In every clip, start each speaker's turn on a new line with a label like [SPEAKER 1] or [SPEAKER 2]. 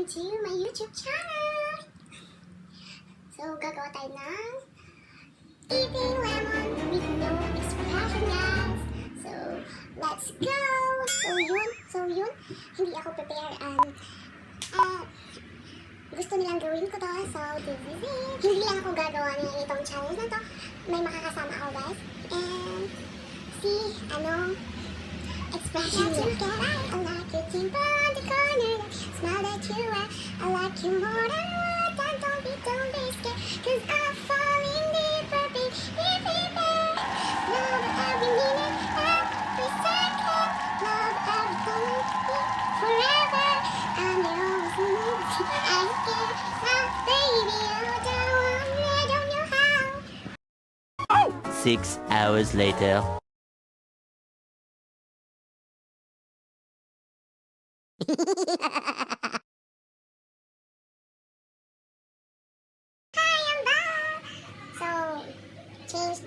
[SPEAKER 1] welcome to my YouTube channel! So, gagawa tayo ng eating lemon with no expression, guys! So, let's go! So yun, hindi ako prepare gusto nilang gawin ko to, so this is it. Hindi lang ako gagawa ng itong challenge na to. May makakasama ako, guys. And, see, expression niya. I like your dimple on the corner, smile that you are. I like you more than what, and don't be scared, cause I'm falling deeper, baby. Love every minute, every second, love every moment, forever. I'm your only I can't stop, baby, I don't know how.
[SPEAKER 2] 6 hours later.
[SPEAKER 1] Hi, I'm back! So, change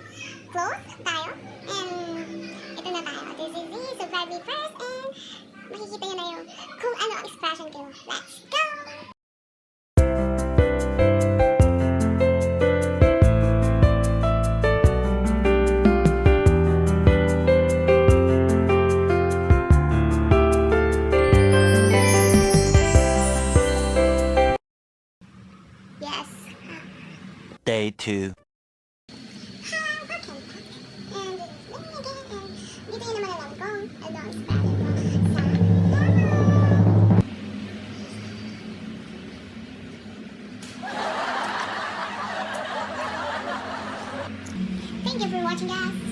[SPEAKER 1] clothes tayo. And, ito na tayo. This is it. Subscribe me first and makikita nyo na yung kung ano ang expression ko. Let's go! Yes.
[SPEAKER 2] Day 2.
[SPEAKER 1] Hi, welcome back. And this is me again. And dito yun naman alam kung ano ang expression ko sa normal. Thank you for watching, guys.